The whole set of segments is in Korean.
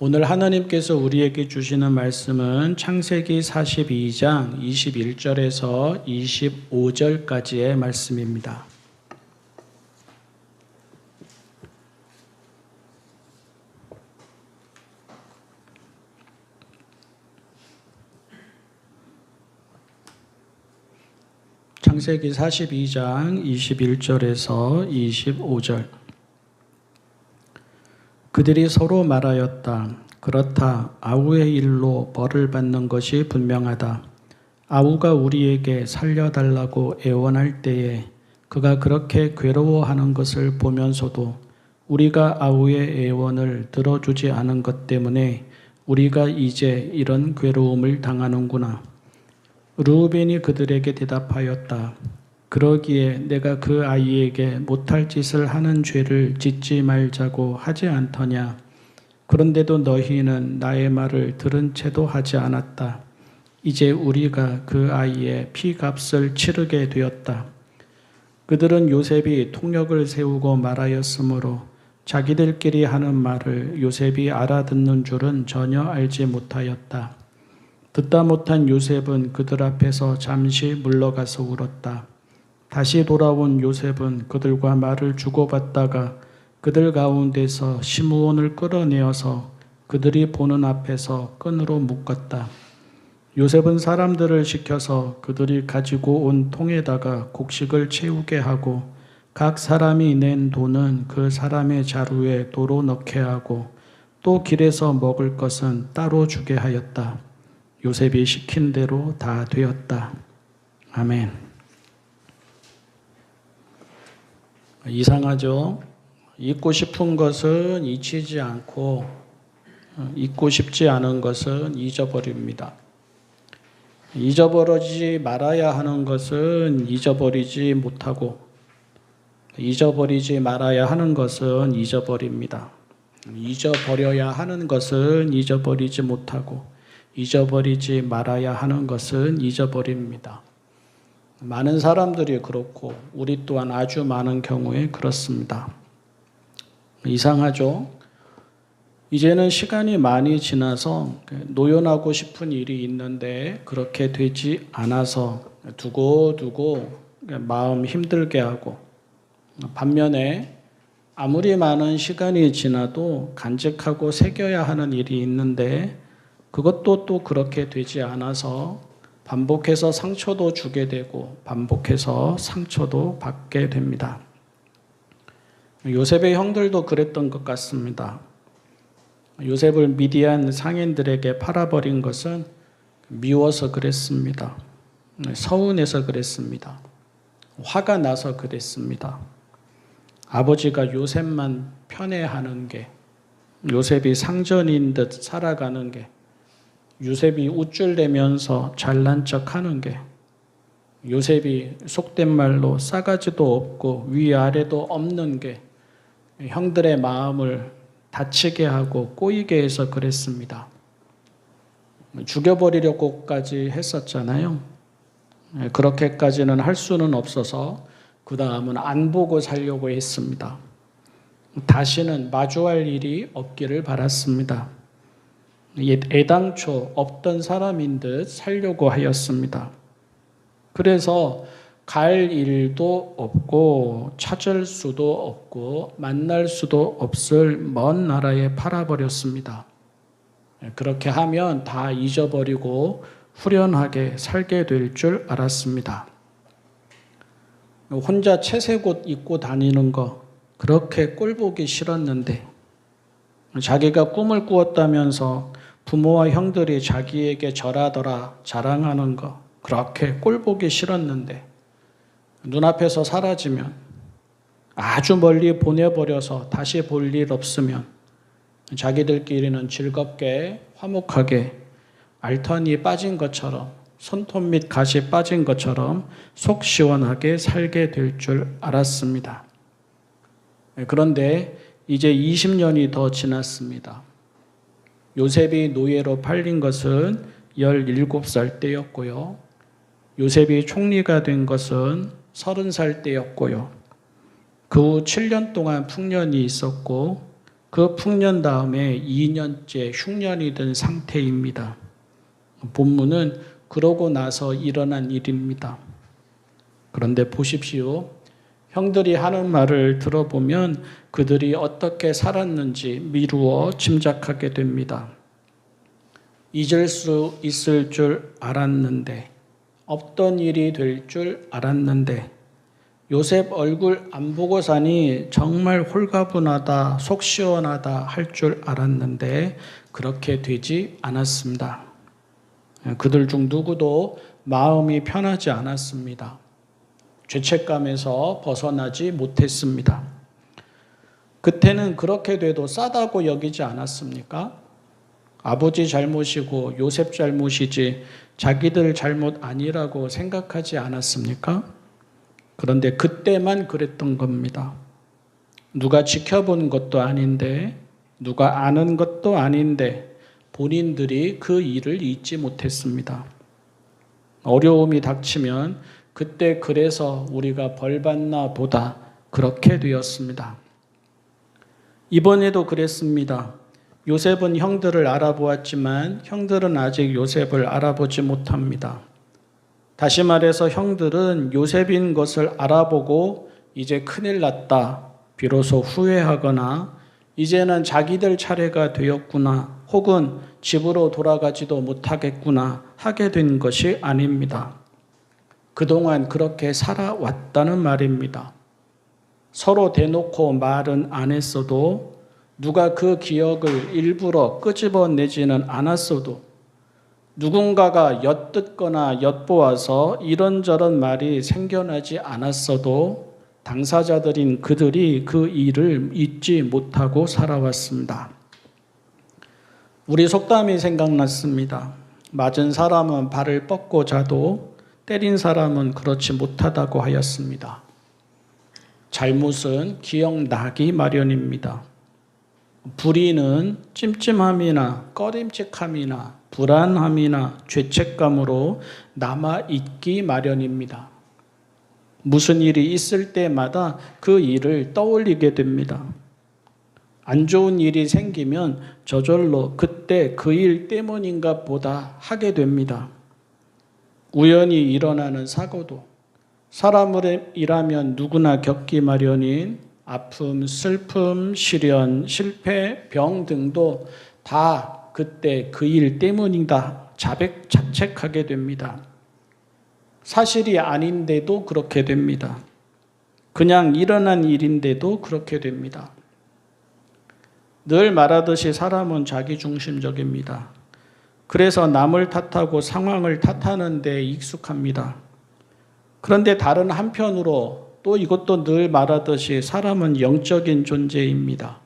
오늘 하나님께서 우리에게 주시는 말씀은 창세기 42장 21절에서 25절까지의 말씀입니다. 창세기 42장 21절에서 25절. 그들이 서로 말하였다. 그렇다. 아우의 일로 벌을 받는 것이 분명하다. 아우가 우리에게 살려달라고 애원할 때에 그가 그렇게 괴로워하는 것을 보면서도 우리가 아우의 애원을 들어주지 않은 것 때문에 우리가 이제 이런 괴로움을 당하는구나. 르우벤이 그들에게 대답하였다. 그러기에 내가 그 아이에게 못할 짓을 하는 죄를 짓지 말자고 하지 않더냐. 그런데도 너희는 나의 말을 들은 채도 하지 않았다. 이제 우리가 그 아이의 피값을 치르게 되었다. 그들은 요셉이 통역을 세우고 말하였으므로 자기들끼리 하는 말을 요셉이 알아듣는 줄은 전혀 알지 못하였다. 듣다 못한 요셉은 그들 앞에서 잠시 물러가서 울었다. 다시 돌아온 요셉은 그들과 말을 주고받다가 그들 가운데서 시므온을 끌어내어서 그들이 보는 앞에서 끈으로 묶었다. 요셉은 사람들을 시켜서 그들이 가지고 온 통에다가 곡식을 채우게 하고 각 사람이 낸 돈은 그 사람의 자루에 도로 넣게 하고 또 길에서 먹을 것은 따로 주게 하였다. 요셉이 시킨 대로 다 되었다. 아멘. 이상하죠? 잊고 싶은 것은 잊히지 않고 잊고 싶지 않은 것은 잊어버립니다. 잊어버리지 말아야 하는 것은 잊어버리지 못하고 잊어버리지 말아야 하는 것은 잊어버립니다. 잊어버려야 하는 것은 잊어버리지 못하고 잊어버리지 말아야 하는 것은 잊어버립니다. 많은 사람들이 그렇고 우리 또한 아주 많은 경우에 그렇습니다. 이상하죠? 이제는 시간이 많이 지나서 노연하고 싶은 일이 있는데 그렇게 되지 않아서 두고두고 마음 힘들게 하고 반면에 아무리 많은 시간이 지나도 간직하고 새겨야 하는 일이 있는데 그것도 또 그렇게 되지 않아서 반복해서 상처도 주게 되고 반복해서 상처도 받게 됩니다. 요셉의 형들도 그랬던 것 같습니다. 요셉을 미디안 상인들에게 팔아버린 것은 미워서 그랬습니다. 서운해서 그랬습니다. 화가 나서 그랬습니다. 아버지가 요셉만 편애하는 게, 요셉이 상전인 듯 살아가는 게, 요셉이 우쭐대면서 잘난 척하는 게, 요셉이 속된 말로 싸가지도 없고 위아래도 없는 게 형들의 마음을 다치게 하고 꼬이게 해서 그랬습니다. 죽여버리려고까지 했었잖아요. 그렇게까지는 할 수는 없어서 그 다음은 안 보고 살려고 했습니다. 다시는 마주할 일이 없기를 바랐습니다. 애당초 없던 사람인 듯 살려고 하였습니다. 그래서 갈 일도 없고 찾을 수도 없고 만날 수도 없을 먼 나라에 팔아버렸습니다. 그렇게 하면 다 잊어버리고 후련하게 살게 될 줄 알았습니다. 혼자 채색옷 입고 다니는 거 그렇게 꼴보기 싫었는데 자기가 꿈을 꾸었다면서 부모와 형들이 자기에게 절하더라 자랑하는 거 그렇게 꼴보기 싫었는데 눈앞에서 사라지면 아주 멀리 보내버려서 다시 볼 일 없으면 자기들끼리는 즐겁게 화목하게 알턴이 빠진 것처럼 손톱 및 갓이 빠진 것처럼 속 시원하게 살게 될 줄 알았습니다. 그런데 이제 20년이 더 지났습니다. 요셉이 노예로 팔린 것은 17살 때였고요. 요셉이 총리가 된 것은 30살 때였고요. 그 후 7년 동안 풍년이 있었고 그 풍년 다음에 2년째 흉년이 든 상태입니다. 본문은 그러고 나서 일어난 일입니다. 그런데 보십시오. 형들이 하는 말을 들어보면 그들이 어떻게 살았는지 미루어 짐작하게 됩니다. 잊을 수 있을 줄 알았는데, 없던 일이 될 줄 알았는데, 요셉 얼굴 안 보고 사니 정말 홀가분하다, 속 시원하다 할 줄 알았는데 그렇게 되지 않았습니다. 그들 중 누구도 마음이 편하지 않았습니다. 죄책감에서 벗어나지 못했습니다. 그때는 그렇게 돼도 싸다고 여기지 않았습니까? 아버지 잘못이고 요셉 잘못이지 자기들 잘못 아니라고 생각하지 않았습니까? 그런데 그때만 그랬던 겁니다. 누가 지켜본 것도 아닌데, 누가 아는 것도 아닌데 본인들이 그 일을 잊지 못했습니다. 어려움이 닥치면 그때 그래서 우리가 벌받나 보다 그렇게 되었습니다. 이번에도 그랬습니다. 요셉은 형들을 알아보았지만 형들은 아직 요셉을 알아보지 못합니다. 다시 말해서 형들은 요셉인 것을 알아보고 이제 큰일 났다, 비로소 후회하거나 이제는 자기들 차례가 되었구나, 혹은 집으로 돌아가지도 못하겠구나 하게 된 것이 아닙니다. 그동안 그렇게 살아왔다는 말입니다. 서로 대놓고 말은 안 했어도, 누가 그 기억을 일부러 끄집어내지는 않았어도, 누군가가 엿듣거나 엿보아서 이런저런 말이 생겨나지 않았어도 당사자들인 그들이 그 일을 잊지 못하고 살아왔습니다. 우리 속담이 생각났습니다. 맞은 사람은 발을 뻗고 자도 때린 사람은 그렇지 못하다고 하였습니다. 잘못은 기억나기 마련입니다. 불의는 찜찜함이나 꺼림칙함이나 불안함이나 죄책감으로 남아있기 마련입니다. 무슨 일이 있을 때마다 그 일을 떠올리게 됩니다. 안 좋은 일이 생기면 저절로 그때 그 일 때문인가 보다 하게 됩니다. 우연히 일어나는 사고도, 사람이라면 누구나 겪기 마련인 아픔, 슬픔, 시련, 실패, 병 등도 다 그때 그 일 때문이다 자책하게 됩니다. 사실이 아닌데도 그렇게 됩니다. 그냥 일어난 일인데도 그렇게 됩니다. 늘 말하듯이 사람은 자기중심적입니다. 그래서 남을 탓하고 상황을 탓하는 데 익숙합니다. 그런데 다른 한편으로 또 이것도 늘 말하듯이 사람은 영적인 존재입니다.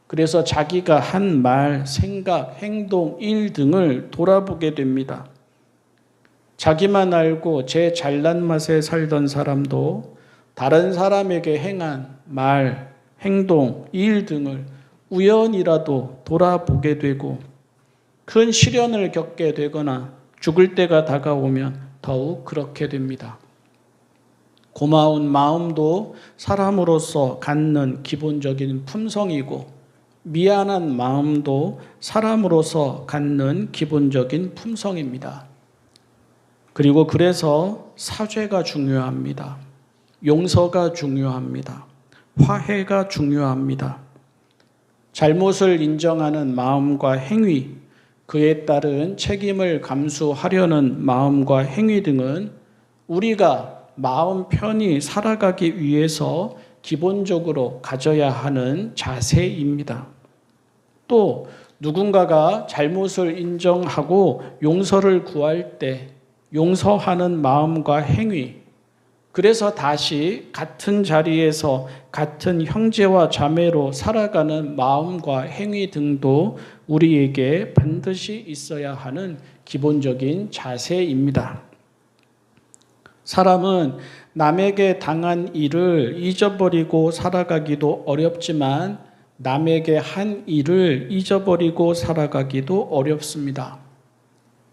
그래서 자기가 한 말, 생각, 행동, 일 등을 돌아보게 됩니다. 자기만 알고 제 잘난 맛에 살던 사람도 다른 사람에게 행한 말, 행동, 일 등을 우연이라도 돌아보게 되고 큰 시련을 겪게 되거나 죽을 때가 다가오면 더욱 그렇게 됩니다. 고마운 마음도 사람으로서 갖는 기본적인 품성이고 미안한 마음도 사람으로서 갖는 기본적인 품성입니다. 그리고 그래서 사죄가 중요합니다. 용서가 중요합니다. 화해가 중요합니다. 잘못을 인정하는 마음과 행위, 그에 따른 책임을 감수하려는 마음과 행위 등은 우리가 마음 편히 살아가기 위해서 기본적으로 가져야 하는 자세입니다. 또 누군가가 잘못을 인정하고 용서를 구할 때 용서하는 마음과 행위, 그래서 다시 같은 자리에서 같은 형제와 자매로 살아가는 마음과 행위 등도 우리에게 반드시 있어야 하는 기본적인 자세입니다. 사람은 남에게 당한 일을 잊어버리고 살아가기도 어렵지만 남에게 한 일을 잊어버리고 살아가기도 어렵습니다.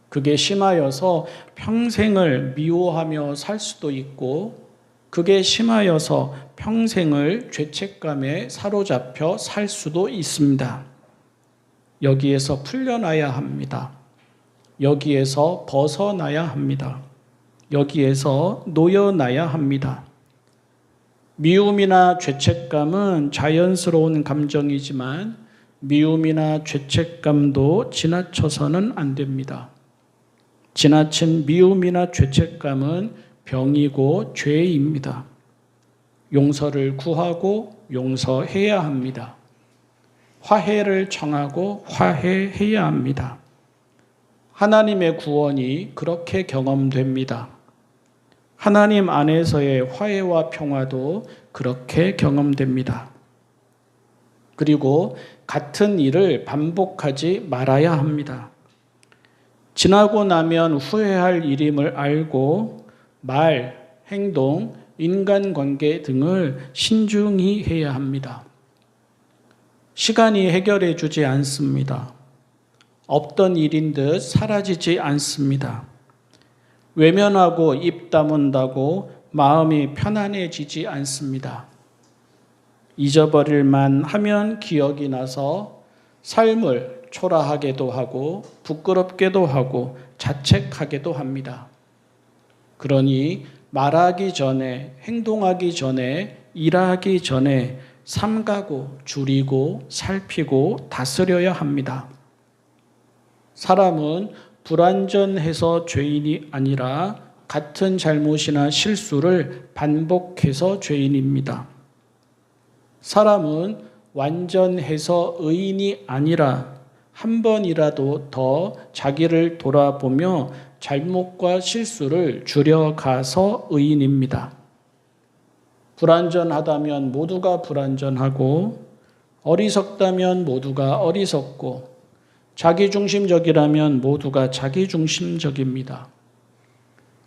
그게 심하여서 평생을 미워하며 살 수도 있고 그게 심하여서 평생을 죄책감에 사로잡혀 살 수도 있습니다. 여기에서 풀려나야 합니다. 여기에서 벗어나야 합니다. 여기에서 놓여나야 합니다. 미움이나 죄책감은 자연스러운 감정이지만 미움이나 죄책감도 지나쳐서는 안 됩니다. 지나친 미움이나 죄책감은 병이고 죄입니다. 용서를 구하고 용서해야 합니다. 화해를 청하고 화해해야 합니다. 하나님의 구원이 그렇게 경험됩니다. 하나님 안에서의 화해와 평화도 그렇게 경험됩니다. 그리고 같은 일을 반복하지 말아야 합니다. 지나고 나면 후회할 일임을 알고 말, 행동, 인간관계 등을 신중히 해야 합니다. 시간이 해결해 주지 않습니다. 없던 일인 듯 사라지지 않습니다. 외면하고 입 다문다고 마음이 편안해지지 않습니다. 잊어버릴만 하면 기억이 나서 삶을 초라하게도 하고 부끄럽게도 하고 자책하게도 합니다. 그러니 말하기 전에, 행동하기 전에, 일하기 전에 삼가고 줄이고 살피고 다스려야 합니다. 사람은 불완전해서 죄인이 아니라 같은 잘못이나 실수를 반복해서 죄인입니다. 사람은 완전해서 의인이 아니라 한 번이라도 더 자기를 돌아보며 잘못과 실수를 줄여가서 의인입니다. 불완전하다면 모두가 불완전하고 어리석다면 모두가 어리석고 자기중심적이라면 모두가 자기중심적입니다.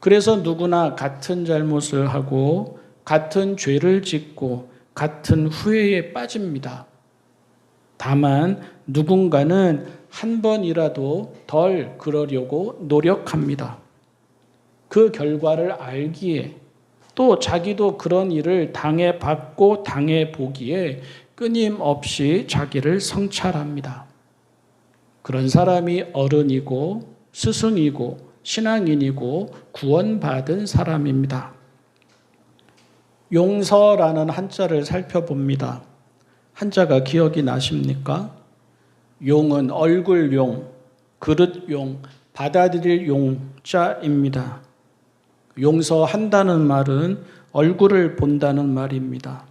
그래서 누구나 같은 잘못을 하고 같은 죄를 짓고 같은 후회에 빠집니다. 다만 누군가는 한 번이라도 덜 그러려고 노력합니다. 그 결과를 알기에 또 자기도 그런 일을 당해봤고 당해보기에 끊임없이 자기를 성찰합니다. 그런 사람이 어른이고 스승이고 신앙인이고 구원받은 사람입니다. 용서라는 한자를 살펴봅니다. 한자가 기억이 나십니까? 용은 얼굴용, 그릇용, 받아들일 용자입니다. 용서한다는 말은 얼굴을 본다는 말입니다.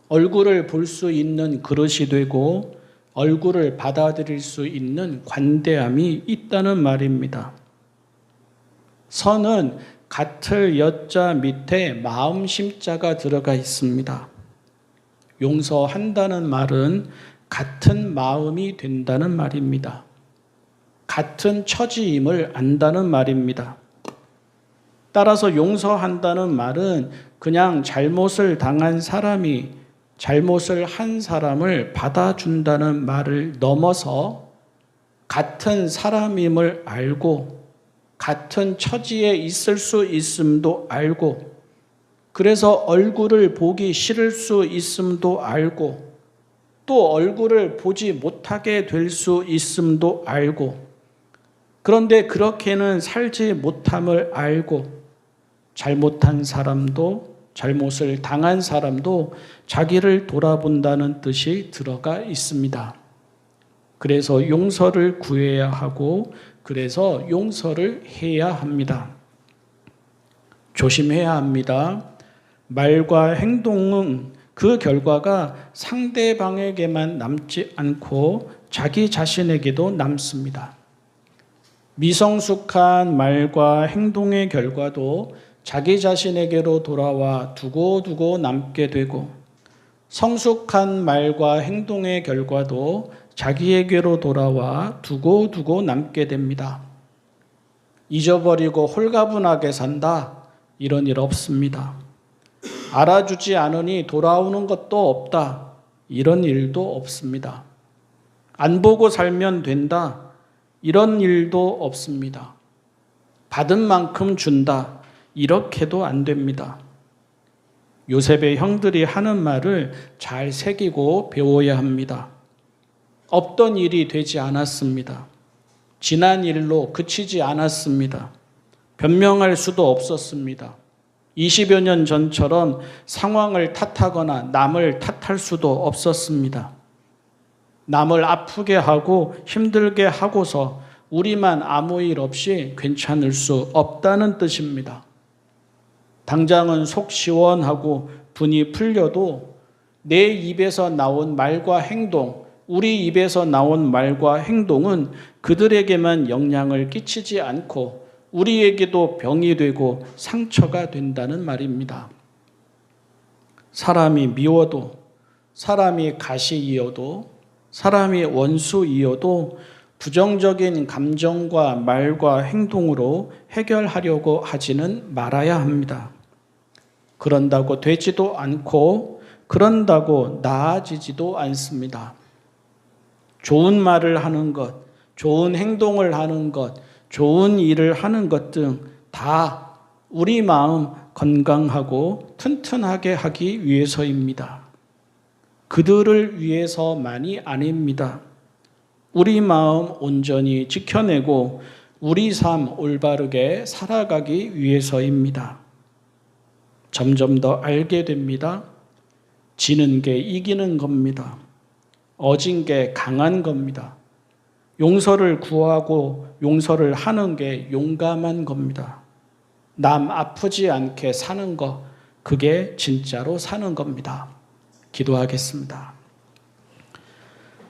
얼굴을 볼 수 있는 그릇이 되고 얼굴을 받아들일 수 있는 관대함이 있다는 말입니다. 선은 같을 여자 밑에 마음심자가 들어가 있습니다. 용서한다는 말은 같은 마음이 된다는 말입니다. 같은 처지임을 안다는 말입니다. 따라서 용서한다는 말은 그냥 잘못을 당한 사람이 잘못을 한 사람을 받아준다는 말을 넘어서 같은 사람임을 알고 같은 처지에 있을 수 있음도 알고 그래서 얼굴을 보기 싫을 수 있음도 알고 또 얼굴을 보지 못하게 될 수 있음도 알고 그런데 그렇게는 살지 못함을 알고 잘못한 사람도 잘못을 당한 사람도 자기를 돌아본다는 뜻이 들어가 있습니다. 그래서 용서를 구해야 하고 그래서 용서를 해야 합니다. 조심해야 합니다. 말과 행동은 그 결과가 상대방에게만 남지 않고 자기 자신에게도 남습니다. 미성숙한 말과 행동의 결과도 자기 자신에게로 돌아와 두고두고 남게 되고 성숙한 말과 행동의 결과도 자기에게로 돌아와 두고두고 남게 됩니다. 잊어버리고 홀가분하게 산다. 이런 일 없습니다. 알아주지 않으니 돌아오는 것도 없다. 이런 일도 없습니다. 안 보고 살면 된다. 이런 일도 없습니다. 받은 만큼 준다. 이렇게도 안 됩니다. 요셉의 형들이 하는 말을 잘 새기고 배워야 합니다. 없던 일이 되지 않았습니다. 지난 일로 그치지 않았습니다. 변명할 수도 없었습니다. 20여 년 전처럼 상황을 탓하거나 남을 탓할 수도 없었습니다. 남을 아프게 하고 힘들게 하고서 우리만 아무 일 없이 괜찮을 수 없다는 뜻입니다. 당장은 속 시원하고 분이 풀려도 내 입에서 나온 말과 행동, 우리 입에서 나온 말과 행동은 그들에게만 영향을 끼치지 않고 우리에게도 병이 되고 상처가 된다는 말입니다. 사람이 미워도, 사람이 가시이어도, 사람이 원수이어도 부정적인 감정과 말과 행동으로 해결하려고 하지는 말아야 합니다. 그런다고 되지도 않고 그런다고 나아지지도 않습니다. 좋은 말을 하는 것, 좋은 행동을 하는 것, 좋은 일을 하는 것 등 다 우리 마음 건강하고 튼튼하게 하기 위해서입니다. 그들을 위해서만이 아닙니다. 우리 마음 온전히 지켜내고 우리 삶 올바르게 살아가기 위해서입니다. 점점 더 알게 됩니다. 지는 게 이기는 겁니다. 어진 게 강한 겁니다. 용서를 구하고 용서를 하는 게 용감한 겁니다. 남 아프지 않게 사는 것, 그게 진짜로 사는 겁니다. 기도하겠습니다.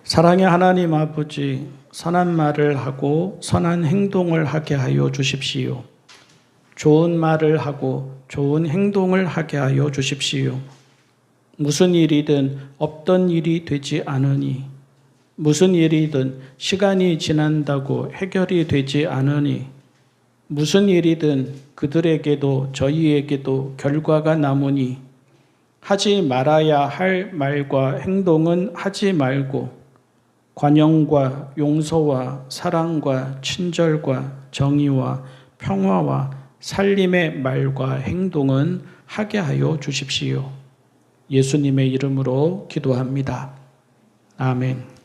사랑의 하나님 아버지, 선한 말을 하고 선한 행동을 하게 하여 주십시오. 좋은 말을 하고 좋은 행동을 하게 하여 주십시오. 무슨 일이든 없던 일이 되지 않으니, 무슨 일이든 시간이 지난다고 해결이 되지 않으니, 무슨 일이든 그들에게도 저희에게도 결과가 남으니 하지 말아야 할 말과 행동은 하지 말고 관용과 용서와 사랑과 친절과 정의와 평화와 살림의 말과 행동은 하게 하여 주십시오. 예수님의 이름으로 기도합니다. 아멘.